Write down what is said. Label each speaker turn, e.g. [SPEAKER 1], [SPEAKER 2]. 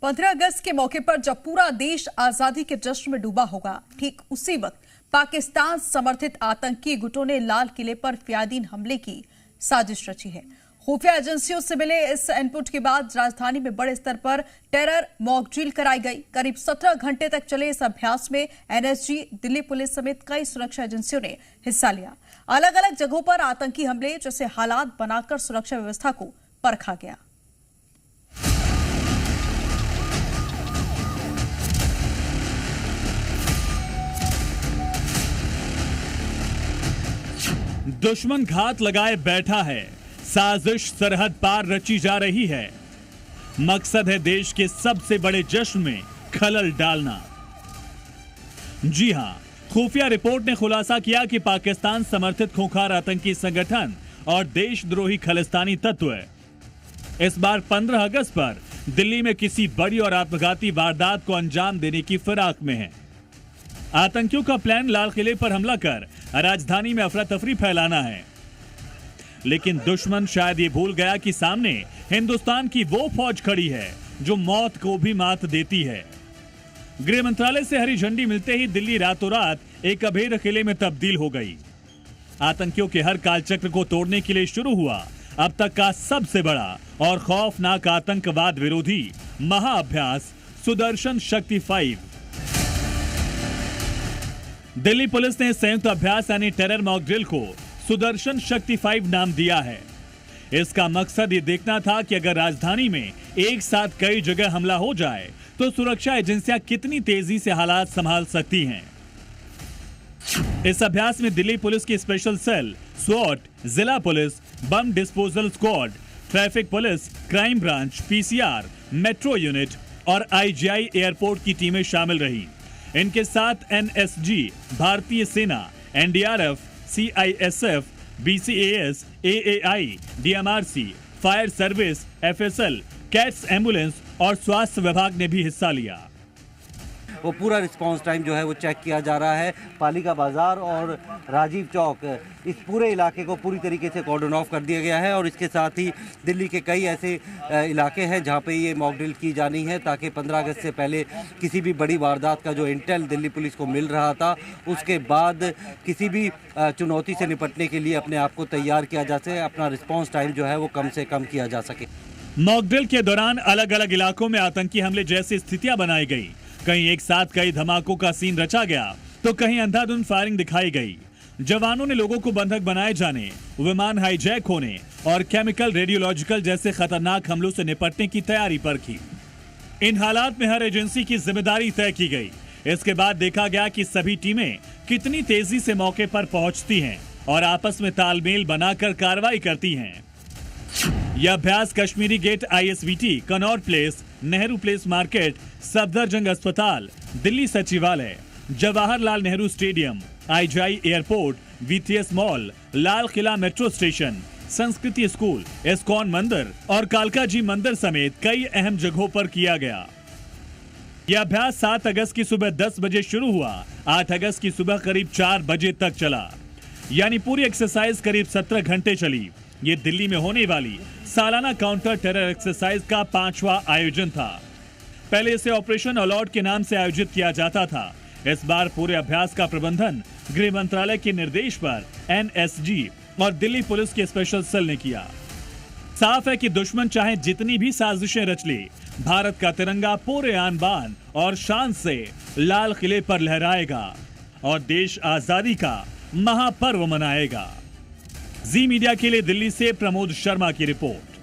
[SPEAKER 1] 15 अगस्त के मौके पर जब पूरा देश आजादी के जश्न में डूबा होगा, ठीक उसी वक्त पाकिस्तान समर्थित आतंकी गुटों ने लाल किले पर फियादीन हमले की साजिश रची है। खुफिया एजेंसियों से मिले इस इनपुट के बाद राजधानी में बड़े स्तर पर टेरर मॉक ड्रिल कराई गई। करीब 17 घंटे तक चले इस अभ्यास में एनएसजी, दिल्ली पुलिस समेत कई सुरक्षा एजेंसियों ने हिस्सा लिया। अलग अलग जगहों पर आतंकी हमले जैसे हालात बनाकर सुरक्षा व्यवस्था को परखा गया।
[SPEAKER 2] दुश्मन घात लगाए बैठा है, साजिश सरहद पार रची जा रही है। मकसद है देश के सबसे बड़े जश्न में खलल डालना। जी हां, खुफिया रिपोर्ट ने खुलासा किया कि पाकिस्तान समर्थित खूंखार आतंकी संगठन और देशद्रोही खालिस्तानी तत्व इस बार 15 अगस्त पर दिल्ली में किसी बड़ी और आत्मघाती वारदात को अंजाम देने की फिराक में है। आतंकियों का प्लान लाल किले पर हमला कर राजधानी में अफरा तफरी फैलाना है, लेकिन दुश्मन शायद ये भूल गया कि सामने हिंदुस्तान की वो फौज खड़ी है जो मौत को भी मात देती है। गृह मंत्रालय से हरी झंडी मिलते ही दिल्ली रातों रात एक अभेद्य किले में तब्दील हो गई। आतंकियों के हर कालचक्र को तोड़ने के लिए शुरू हुआ अब तक का सबसे बड़ा और खौफनाक आतंकवाद विरोधी महाअभ्यास सुदर्शन शक्ति 5। दिल्ली पुलिस ने संयुक्त अभ्यास यानी टेरर मॉक ड्रिल को सुदर्शन शक्ति 5 नाम दिया है। इसका मकसद ये देखना था कि अगर राजधानी में एक साथ कई जगह हमला हो जाए तो सुरक्षा एजेंसियां कितनी तेजी से हालात संभाल सकती हैं। इस अभ्यास में दिल्ली पुलिस की स्पेशल सेल, स्वॉट, जिला police, bomb disposal squad, traffic police, crime branch, PCR, metro unit और आईजीआई एयरपोर्ट की टीमें शामिल रही। इनके साथ एनएसजी, भारतीय सेना, NDRF, CISF, BCAS, AAI, DMRC, fire service, FSL, cats ambulance और स्वास्थ्य विभाग ने भी हिस्सा लिया।
[SPEAKER 3] वो पूरा रिस्पांस टाइम जो है वो चेक किया जा रहा है। पालिका बाजार और राजीव चौक, इस पूरे इलाके को पूरी तरीके से कॉर्डन ऑफ कर दिया गया है और इसके साथ ही दिल्ली के कई ऐसे इलाके हैं जहां पे ये मॉक ड्रिल की जानी है ताकि 15 अगस्त से पहले किसी भी बड़ी वारदात का जो इंटेल दिल्ली पुलिस को मिल रहा था उसके बाद किसी भी चुनौती से निपटने के लिए अपने आप को तैयार किया जा सके, अपना रिस्पॉन्स टाइम जो है वो कम से कम किया जा सके।
[SPEAKER 2] मॉक ड्रिल के दौरान अलग अलग इलाकों में आतंकी हमले जैसी स्थितियां बनाई गई। कहीं एक साथ कई धमाकों का सीन रचा गया तो कहीं अंधाधुंध फायरिंग दिखाई गई। जवानों ने लोगों को बंधक बनाए जाने, विमान हाईजैक होने और केमिकल, रेडियोलॉजिकल जैसे खतरनाक हमलों से निपटने की तैयारी परखी। इन हालात में हर एजेंसी की जिम्मेदारी तय की गई। इसके बाद देखा गया कि सभी टीमें कितनी तेजी से मौके पर पहुंचती हैं और आपस में तालमेल बनाकर कार्रवाई करती हैं। यह अभ्यास Kashmere Gate, ISBT, Connaught Place, Nehru Place market, Safdarjung अस्पताल, Delhi Sachivalaya, Jawaharlal Nehru stadium, IGI airport, VTS mall, Lal Qila metro station, Sanskriti school, ISKCON मंदिर और कालका जी मंदिर समेत कई अहम जगहों पर किया गया। यह अभ्यास 7 अगस्त की सुबह 10 बजे शुरू हुआ, 8 अगस्त की सुबह करीब 4 बजे तक चला, यानी पूरी एक्सरसाइज करीब 17 घंटे चली। ये दिल्ली में होने वाली सालाना काउंटर टेरर एक्सरसाइज का 5वां आयोजन था। पहले इसे ऑपरेशन अलॉट के नाम से आयोजित किया जाता था। इस बार पूरे अभ्यास का प्रबंधन गृह मंत्रालय के निर्देश पर एनएसजी और दिल्ली पुलिस के स्पेशल सेल ने किया। साफ है कि दुश्मन चाहे जितनी भी साजिशें रच ले, भारत का तिरंगा पूरे आन बान और शान से लाल किले पर लहराएगा और देश आजादी का महापर्व मनाएगा। जी मीडिया के लिए दिल्ली से प्रमोद शर्मा की रिपोर्ट।